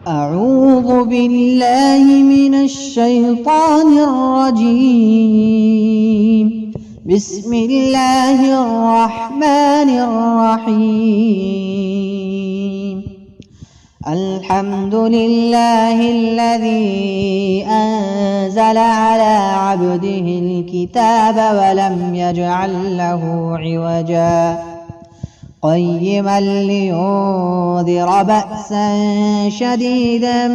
أعوذ بالله من الشيطان الرجيم. بسم الله الرحمن الرحيم. الحمد لله الذي أنزل على عبده الكتاب ولم يجعل له عوجا قيما لينذر بأسا شديدا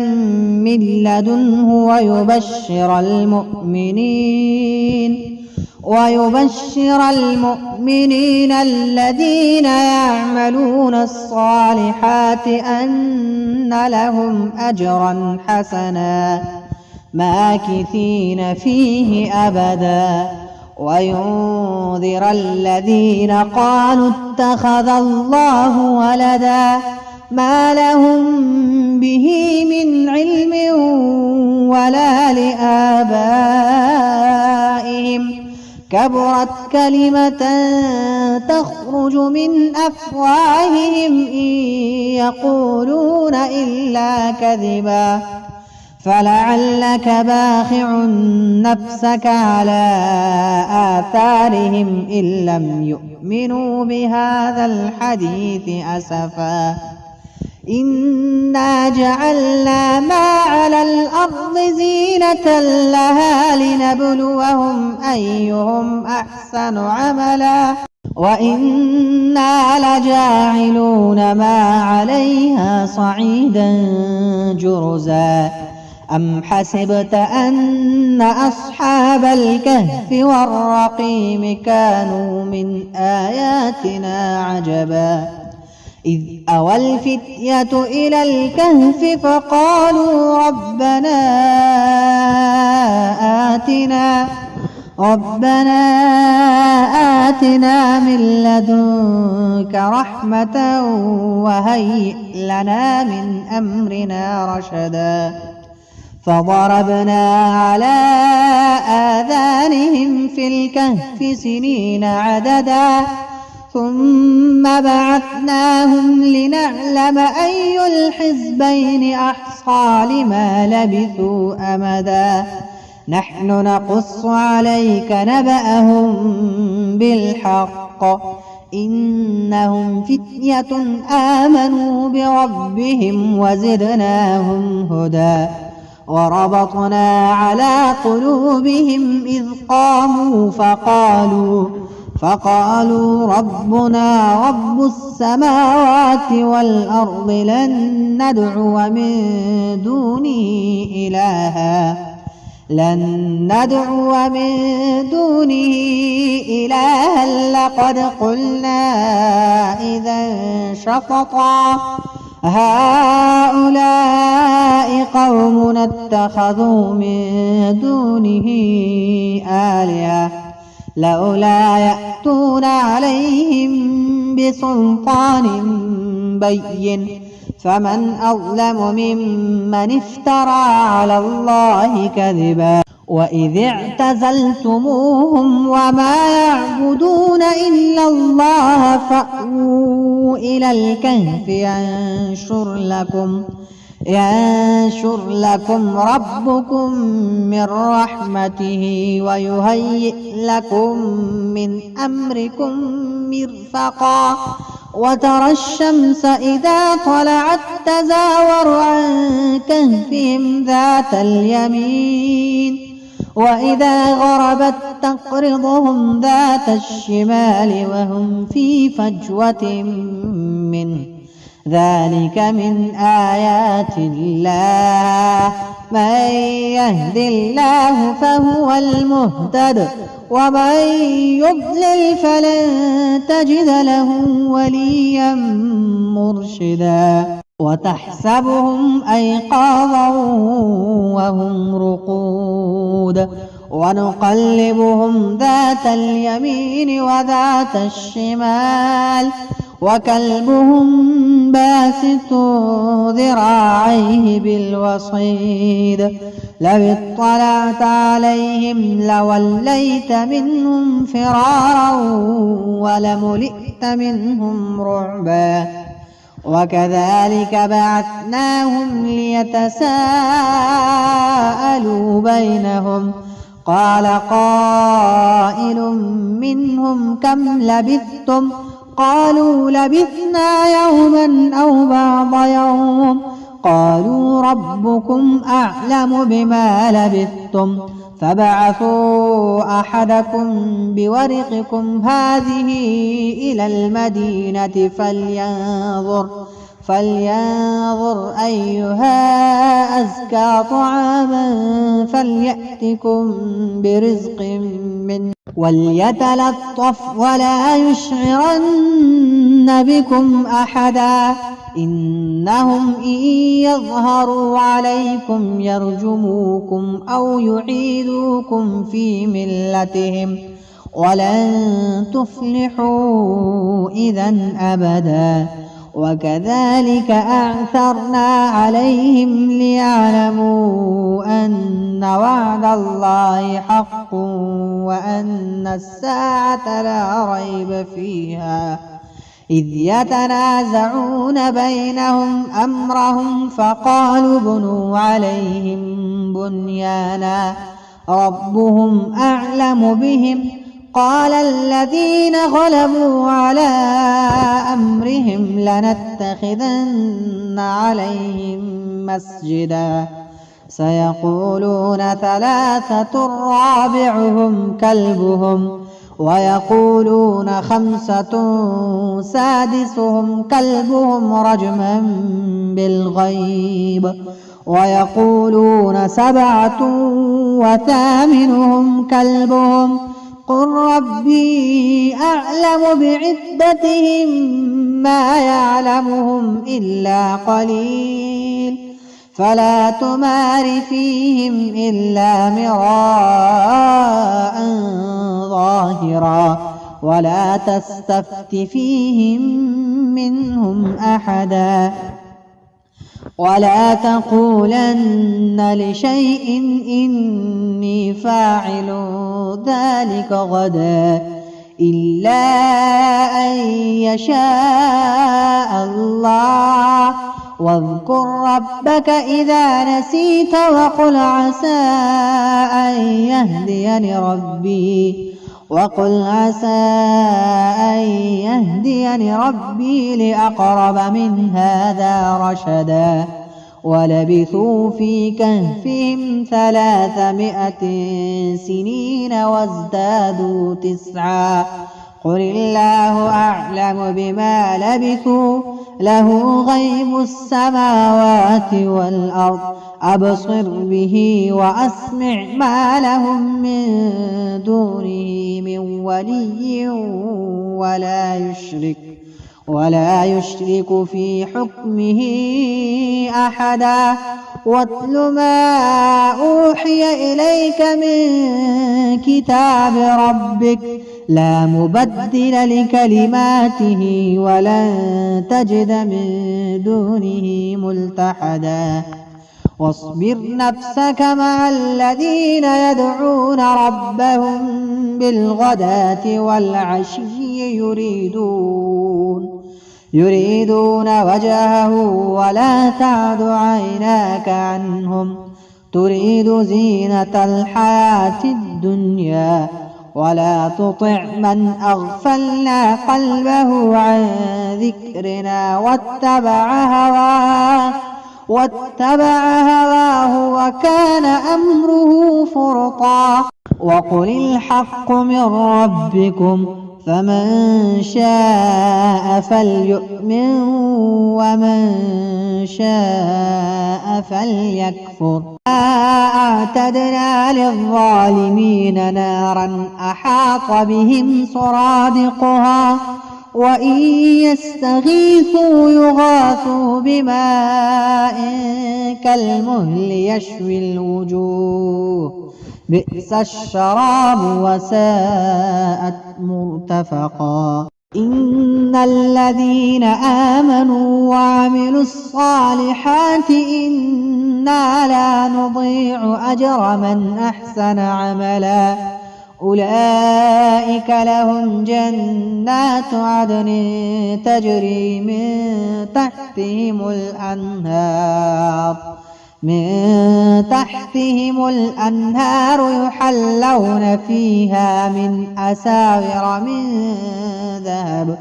من لدنه ويبشر المؤمنين الذين يعملون الصالحات أن لهم أجرا حسنا ماكثين فيه أبدا وينذر الذين قالوا اتخذ الله ولدا ما لهم به من علم ولا لآبائهم كبرت كلمة تخرج من أفواههم إن يقولون إلا كذبا فلعلك باخع نفسك على آثارهم إن لم يؤمنوا بهذا الحديث أسفا إنا جعلنا ما على الأرض زينة لها لنبلوهم أيهم أحسن عملا وإنا لجاعلون ما عليها صعيدا جرزا أم حسبت أن أصحاب الكهف والرقيم كانوا من آياتنا عجبا إذ أوى الفتية إلى الكهف فقالوا ربنا آتنا من لدنك رحمة وهيئ لنا من أمرنا رشدا فضربنا على آذانهم في الكهف سنين عددا ثم بعثناهم لنعلم أي الحزبين أحصى لما لبثوا أمدا نحن نقص عليك نبأهم بالحق إنهم فتية آمنوا بربهم وزدناهم هدى وربطنا على قلوبهم إذ قاموا فقالوا ربنا رب السماوات والأرض لن ندعو من دونه إلها لقد قلنا إذا شططا هؤلاء قومنا اتخذوا من دونه آلهة لولا يأتون عليهم بسلطان بين فمن أظلم ممن افترى على الله كذبا وإذ اعتزلتموهم وما يعبدون إلا الله فأووا إلى الكهف ينشر لكم ربكم من رحمته ويهيئ لكم من أمركم مرفقا وترى الشمس إذا طلعت تزاور عن كهفهم ذات اليمين وإذا غربت تقرضهم ذات الشمال وهم في فجوة منه ذلك من آيات الله من يهد الله فهو المهتد ومن يضلل فلن تجد له وليا مرشدا وتحسبهم أيقاظا وهم رقود ونقلبهم ذات اليمين وذات الشمال وكلبهم باسط ذراعيه بالوصيد لو اطلعت عليهم لوليت منهم فرارا ولملئت منهم رعبا وكذلك بعثناهم ليتساءلوا بينهم قال قائل منهم كم لبثتم قالوا لبثنا يوما أو بعض يوم قالوا ربكم أعلم بما لبثتم فابعثوا أحدكم بورقكم هذه إلى المدينة فلينظر أيها أزكى طعاما فليأتكم برزق منه وليتلطف ولا يشعرن بكم أحدا إنهم إن يظهروا عليكم يرجموكم أو يعيدوكم في ملتهم ولن تفلحوا إذا أبدا وكذلك أعثرنا عليهم ليعلموا أن وعد الله حق وأن الساعة لا ريب فيها إذ يتنازعون بينهم أمرهم فقالوا ابنوا عليهم بنيانا ربهم أعلم بهم قال الذين غلبوا على أمرهم لنتخذن عليهم مسجدا سيقولون ثلاثة رابعهم كلبهم ويقولون خمسة سادسهم كلبهم رجما بالغيب ويقولون سبعة وثامنهم كلبهم قل ربي أعلم بعدتهم ما يعلمهم إلا قليل فلا تمار فيهم إلا مراء ظاهرا ولا تستفت فيهم منهم أحدا ولا تقولن لشيء إني فاعل ذلك غدا إلا أن يشاء الله واذكر ربك إذا نسيت وقل عسى أن يهديني ربي لأقرب من هذا رشدا ولبثوا في كهفهم 300 سنين وازدادوا 9 قل الله أعلم بما لبثوا له غيب السماوات والأرض أبصر به وأسمع ما لهم من دونه من ولي ولا يشرك في حكمه أحدا واتل ما أوحي إليك من كتاب ربك لا مبدل لكلماته ولن تجد من دونه ملتحدا واصبر نفسك مع الذين يدعون ربهم بالغداة والعشي يريدون وجهه ولا تعد عيناك عنهم تريد زينة الحياة الدنيا ولا تطع من أغفلنا قلبه عن ذكرنا واتبع هواه وكان أمره فرطا وقل الحق من ربكم فمن شاء فليؤمن ومن شاء فليكفر أعتدنا للظالمين نارا أحاط بهم سرادقها وإن يستغيثوا يغاثوا بماء كالمهل يشوي الوجوه بئس الشراب وساءت مرتفقا إن الذين آمنوا وعملوا الصالحات إنا لا نضيع أجر من أحسن عملا أولئك لهم جنات عدن تجري من تحتهم الأنهار يحلون فيها من أساور من ذهب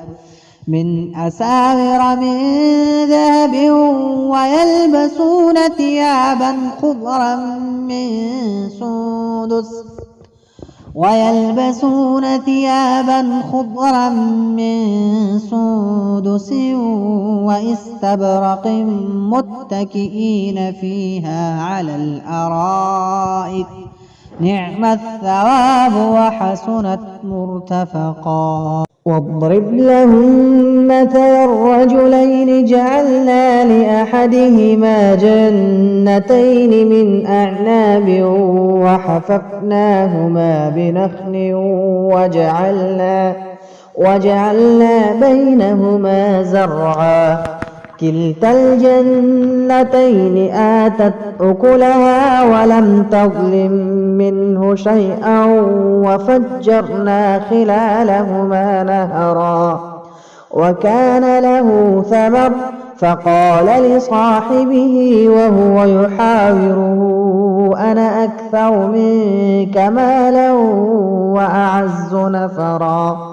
ويلبسون ثيابا خضرا من سندس واستبرق متكئين فيها على الأرائك نعم الثواب وحسنت مرتفقا. واضرب لهم مثل الرجلين جعلنا لأحدهما جنتين من أعناب وحففناهما بنخل وجعلنا بينهما زرعا كلتا الجنتين آتت أكلها ولم تظلم منه شيئا وفجرنا خلالهما نهرا وكان له ثمر فقال لصاحبه وهو يحاوره أنا أكثر منك مالا وأعز نفرا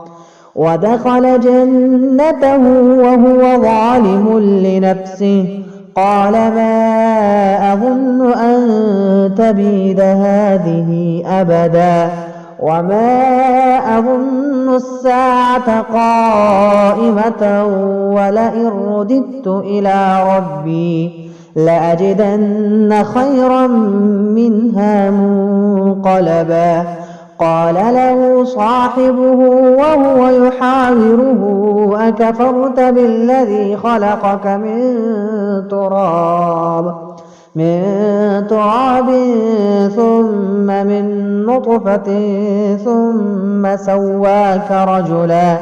ودخل جنته وهو ظالم لنفسه قال ما أظن أن تبيد هذه أبدا وما أظن الساعة قائمة ولئن رددت إلى ربي لأجدن خيرا منها منقلبا. قال له صاحبه وهو يحاوره أكفرت بالذي خلقك من تراب ثم من نطفة ثم سواك رجلا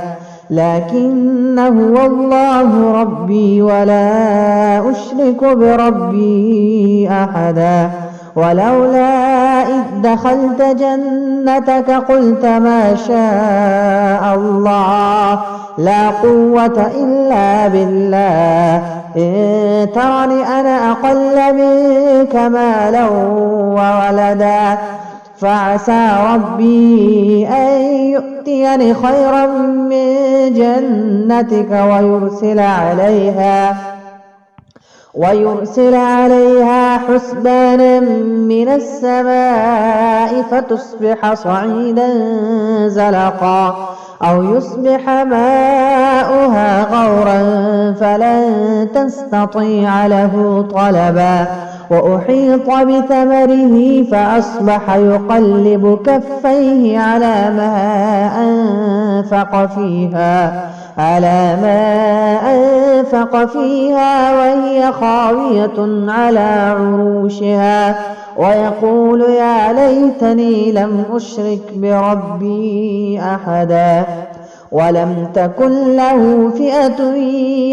لكن هو الله ربي ولا أشرك بربي أحدا ولولا إذ دخلت جنتك قلت ما شاء الله لا قوة إلا بالله إن ترني أنا أقل منك مالا وولدا فعسى ربي أن يؤتيني خيرا من جنتك ويرسل عليها حسبانا من السماء فتصبح صعيدا زلقا أو يصبح ماؤها غورا فلن تستطيع له طلبا وأحيط بثمره فأصبح يقلب كفيه على ما أنفق فيها وهي خاوية على عروشها ويقول يا ليتني لم أشرك بربي أحدا ولم تكن له فئة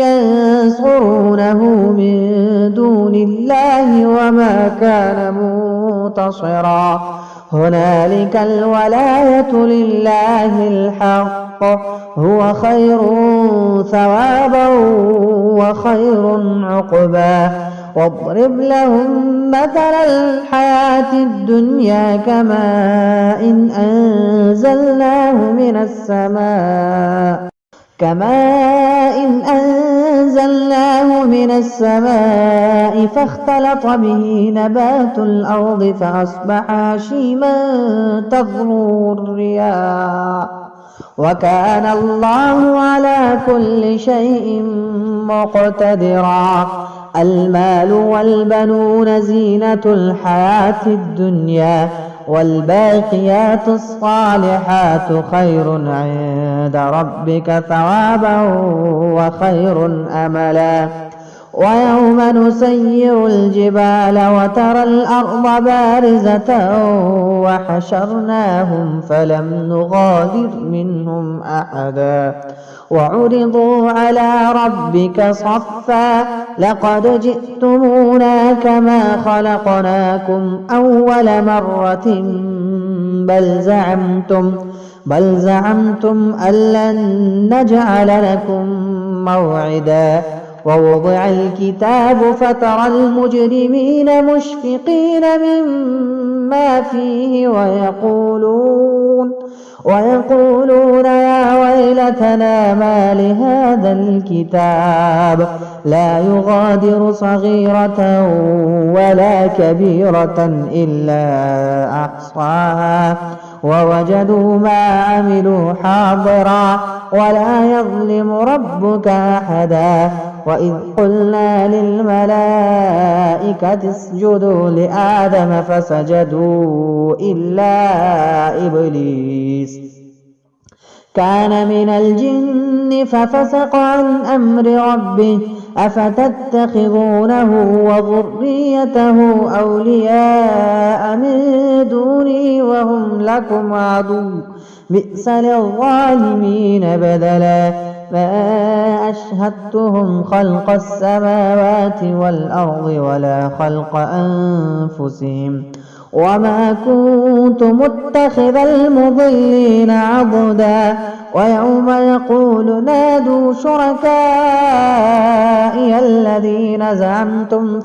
ينصرونه من دون الله وما كان منتصرا هنالك الولاية لله الحق هو خير ثوابا وخير عقبا. واضرب لهم مثل الحياة الدنيا كماء أنزلناه من السماء فاختلط به نبات الأرض فأصبح هشيما تذروه الرياح وكان الله على كل شيء مقتدرا. المال والبنون زينة الحياة الدنيا والباقيات الصالحات خير عند ربك ثوابا وخير أملا. ويوم نسير الجبال وترى الأرض بارزة وحشرناهم فلم نغادر منهم أحدا وعرضوا على ربك صفا لقد جئتمونا كما خلقناكم أول مرة بل زعمتم أن لن نجعل لكم موعدا ووضع الكتاب فترى المجرمين مشفقين مما فيه ويقولون يا ويلتنا ما لهذا الكتاب لا يغادر صغيرة ولا كبيرة إلا أحصاها ووجدوا ما عملوا حاضرا ولا يظلم ربك أحدا وإذ قلنا للملائكة اسجدوا لآدم فسجدوا إلا إبليس كان من الجن ففسق عن أمر ربه أفتتخذونه وذريته أولياء من دوني وهم لكم عدو بئس للظالمين بدلا ما أشهدتهم خلق السماوات والأرض ولا خلق أنفسهم وما كنت متخذ المضلين عضدا ويوم يقول نادوا شركائي الذين زعمتم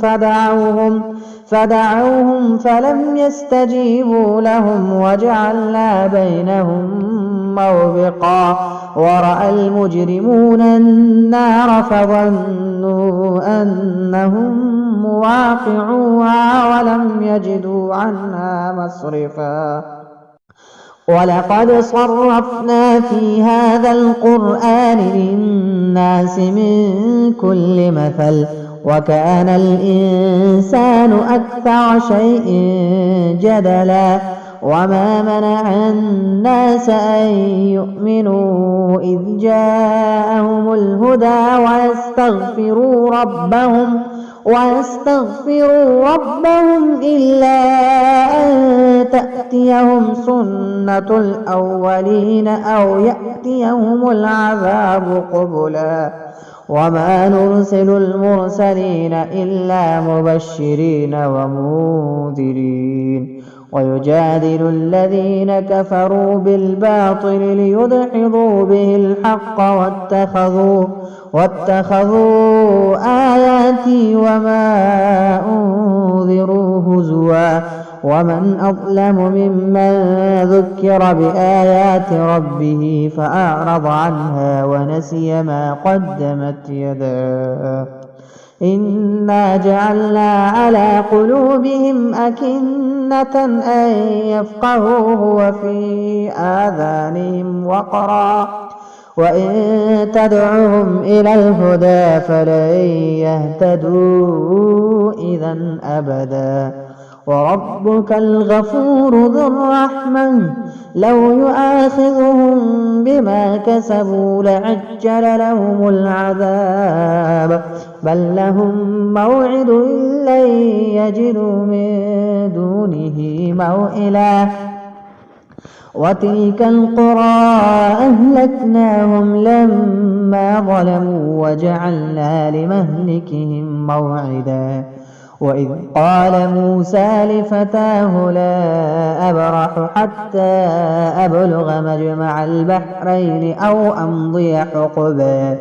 فدعوهم فلم يستجيبوا لهم وجعلنا بينهم موبقا ورأى المجرمون النار فظنوا أنهم مواقعوها ولم يجدوا عنها مصرفا ولقد صرفنا في هذا القرآن للناس من كل مثل وكان الإنسان أكثر شيء جدلا وما منع الناس أن يؤمنوا إذ جاءهم الهدى ويستغفروا ربهم إلا أن تأتيهم سنة الأولين أو يأتيهم العذاب قبلا وما نرسل المرسلين إلا مبشرين ومنذرين ويجادل الذين كفروا بالباطل ليدحضوا به الحق واتخذوا آياتي وما أنذروا هزوا ومن أظلم ممن ذكر بآيات ربه فأعرض عنها ونسي ما قدمت يداه إنا جعلنا على قلوبهم أكنة أن يفقهوه وفي آذانهم وقرا وإن تدعهم إلى الهدى فلن يهتدوا إذا أبدا وربك الغفور ذو الرحمة لو يؤاخذهم بما كسبوا لعجل لهم العذاب بل لهم موعد لن يجدوا من دونه موئلا وتلك القرى أهلكناهم لما ظلموا وجعلنا لمهلكهم موعدا وإذ قال موسى لفتاه لا أبرح حتى أبلغ مجمع البحرين أو أمضي حقبا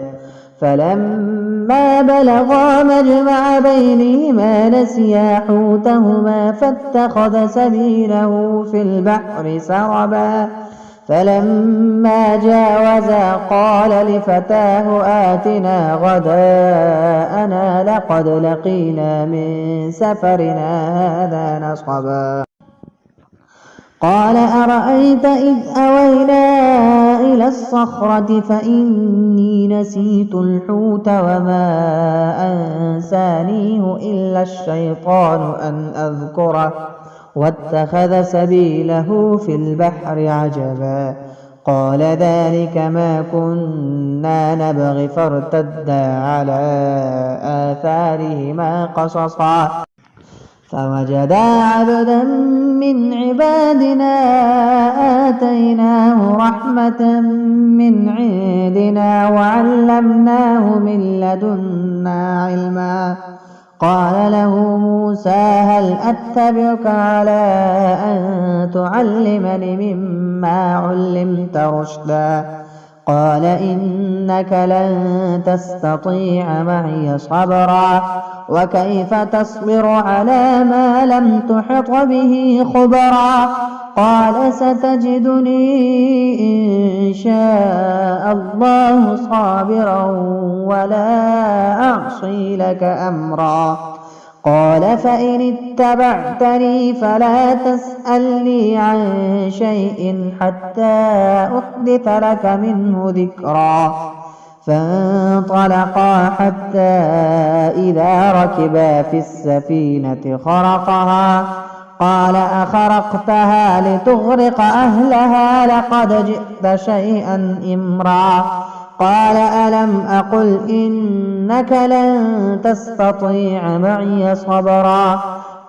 فلما بلغا مجمع بينهما نسيا حوتهما فاتخذ سبيله في البحر سربا فلما جاوزا قال لفتاه آتنا غداءنا لقد لقينا من سفرنا هذا نصبا قال أرأيت إذ أوينا إلى الصخرة فإني نسيت الحوت وما أنسانيه إلا الشيطان أن أذكره واتخذ سبيله في البحر عجبا قال ذلك ما كنا نبغي فارتدا على آثارهما قصصا فوجدا عبدا من عبادنا آتيناه رحمة من عندنا وعلمناه من لدنا علما قال له موسى هل أتبعك على أن تعلمني مما علمت رشدا قال إنك لن تستطيع معي صبرا وكيف تصبر على ما لم تحط به خبرا قال ستجدني إن شاء الله صابرا ولا أعصي لك أمرا قال فإن اتبعتني فلا تسألني عن شيء حتى أحدث لك منه ذكرا فانطلقا حتى إذا ركبا في السفينة خرقها قال أخرقتها لتغرق أهلها لقد جئت شيئا إمرا قال ألم أقل إنك لن تستطيع معي صبرا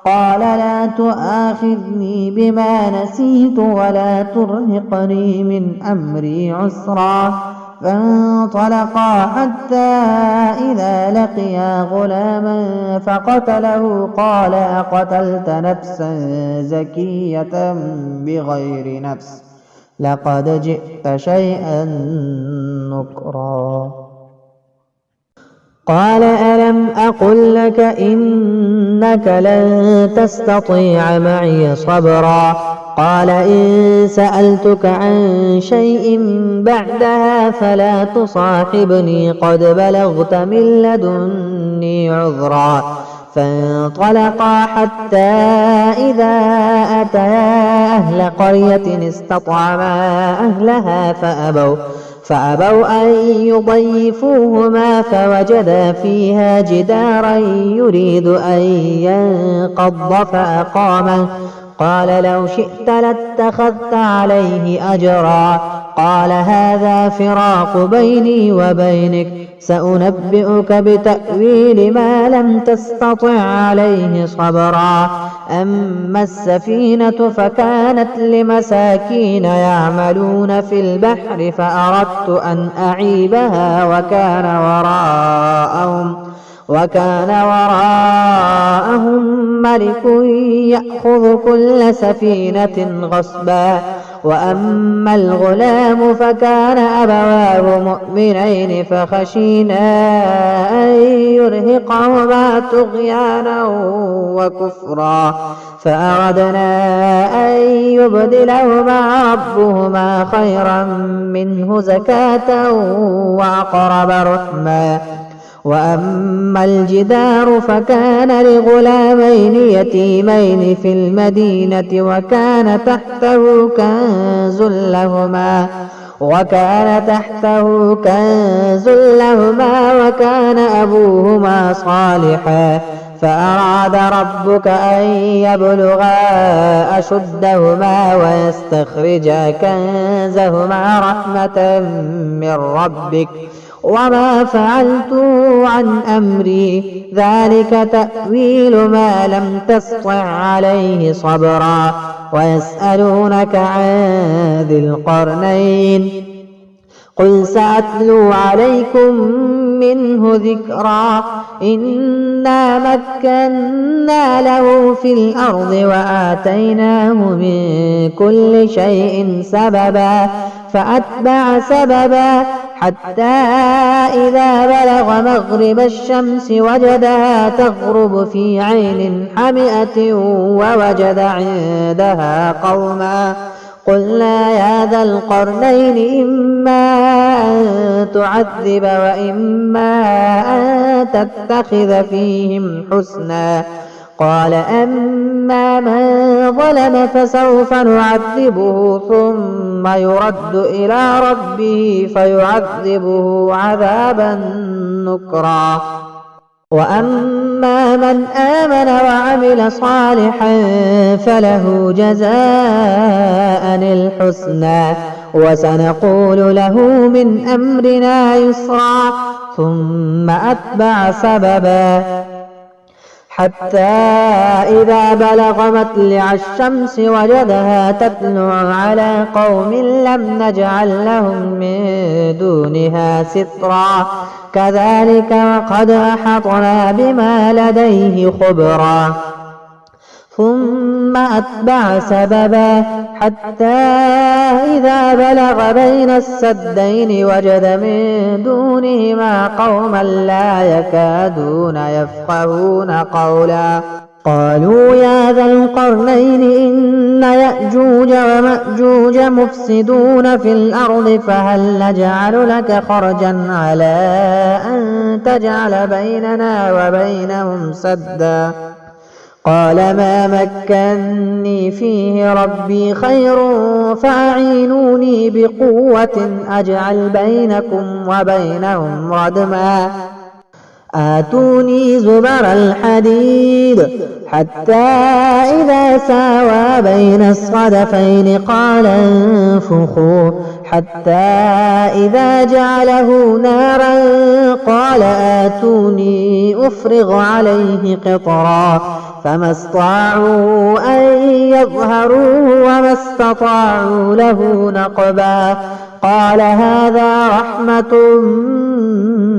قال لا تؤاخذني بما نسيت ولا ترهقني من أمري عسرا فانطلقا حتى إذا لقيا غلاما فقتله قال أقتلت نفسا زكية بغير نفس لقد جئت شيئا نكرا قال ألم أقل لك إنك لن تستطيع معي صبرا قال إن سألتك عن شيء بعدها فلا تصاحبني قد بلغت من لدني عذرا فانطلقا حتى إذا أتيا أهل قرية استطعما أهلها فأبوا أن يضيفوهما فوجدا فيها جدارا يريد أن ينقض فأقامه قال لو شئت لاتخذت عليه أجرا قال هذا فراق بيني وبينك سأنبئك بتأويل ما لم تستطع عليه صبرا أما السفينة فكانت لمساكين يعملون في البحر فأردت أن أعيبها وكان وراءهم ملك يأخذ كل سفينة غصبا وأما الغلام فكان أبواه مؤمنين فخشينا أن يرهقهما طغيانا وكفرا فأردنا أن يبدلهما ربهما خيرا منه زكاة وأقرب رحما وأما الجدار فكان لغلامين يتيمين في المدينة وكان تحته كنز لهما وكان أبوهما صالحا فأراد ربك أن يبلغا أشدهما ويستخرجا كنزهما رحمة من ربك وما فعلته عن أمري ذلك تأويل ما لم تسطع عليه صبرا ويسألونك عن ذي القرنين قل سأتلو عليكم منه ذكرا إنا مكنا له في الأرض وآتيناه من كل شيء سببا فأتبع سببا حتى إذا بلغ مغرب الشمس وجدها تغرب في عين حمئة ووجد عندها قوما قلنا يا ذا القرنين إما أن تعذب وإما أن تتخذ فيهم حسنا قال أما من ظلم فسوف نعذبه ثم يرد إلى ربه فيعذبه عذابا نكرا وأما من آمن وعمل صالحا فله جزاء الحسنى وسنقول له من أمرنا يسرا ثم أتبع سببا حتى إذا بلغ مطلع الشمس وجدها تطلع على قوم لم نجعل لهم من دونها سترا كذلك وقد أحطنا بما لديه خبرا ثم أتبع سببا حتى إذا بلغ بين السدين وجد من دونهما قوما لا يكادون يفقهون قولا قالوا يا ذا القرنين إن يأجوج ومأجوج مفسدون في الأرض فهل نجعل لك خرجا على أن تجعل بيننا وبينهم سدا قال ما مكني فيه ربي خير فأعينوني بقوة أجعل بينكم وبينهم ردما آتوني زبر الحديد حتى إذا ساوى بين الصدفين قال انفخوا حتى إذا جعله نارا قال آتوني أفرغ عليه قطرا فما استطاعوا أن يظهروه وما استطاعوا له نقبا قال هذا رحمة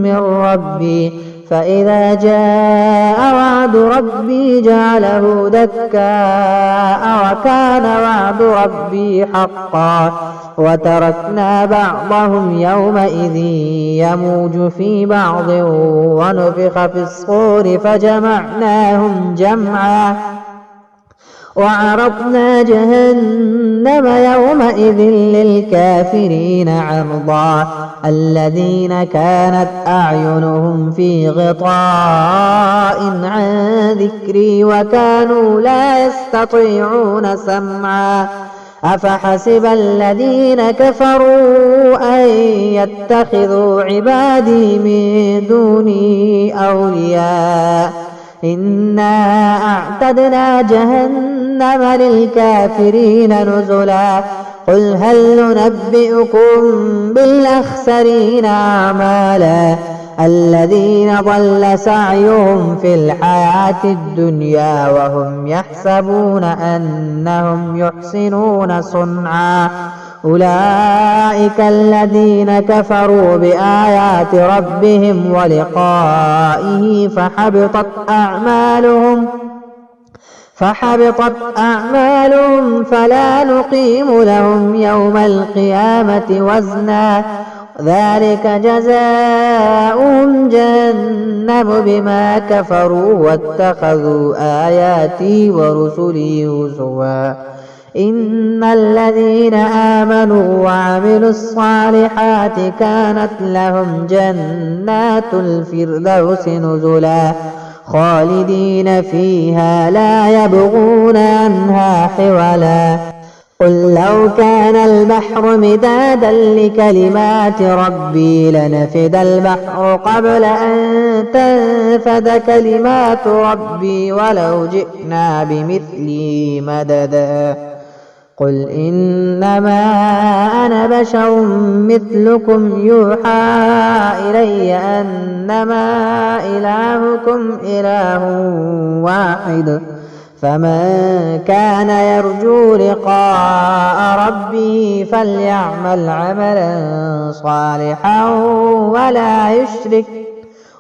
من ربي فإذا جاء وعد ربي جعله دكاء وكان وعد ربي حقا وتركنا بعضهم يومئذ يموج في بعض ونفخ في الصور فجمعناهم جمعا وعرضنا جهنم يومئذ للكافرين عرضا الذين كانت أعينهم في غطاء عن ذكري وكانوا لا يستطيعون سمعا أفحسب الذين كفروا أن يتخذوا عبادي من دوني أولياء إنا أعتدنا جهنم للكافرين نزلا قل هل ننبئكم بالأخسرين أعمالا الذين ضل سعيهم في الحياة الدنيا وهم يحسبون أنهم يحسنون صنعا أولئك الذين كفروا بآيات ربهم ولقائه فحبطت أعمالهم فلا نقيم لهم يوم القيامة وزنا ذلك جزاؤهم جهنم بما كفروا واتخذوا آياتي ورسلي هزوا إن الذين آمنوا وعملوا الصالحات كانت لهم جنات الفردوس نزلا خالدين فيها لا يبغون عنها حولا قل لو كان البحر مدادا لكلمات ربي لنفد البحر قبل أن تنفد كلمات ربي ولو جئنا بمثله مددا قل إنما أنا بشر مثلكم يوحى إلي أنما إلهكم إله واحد فمن كان يرجو لقاء ربه فليعمل عملا صالحا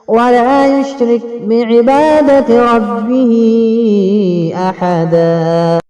ولا يشرك بعبادة ربه أحدا.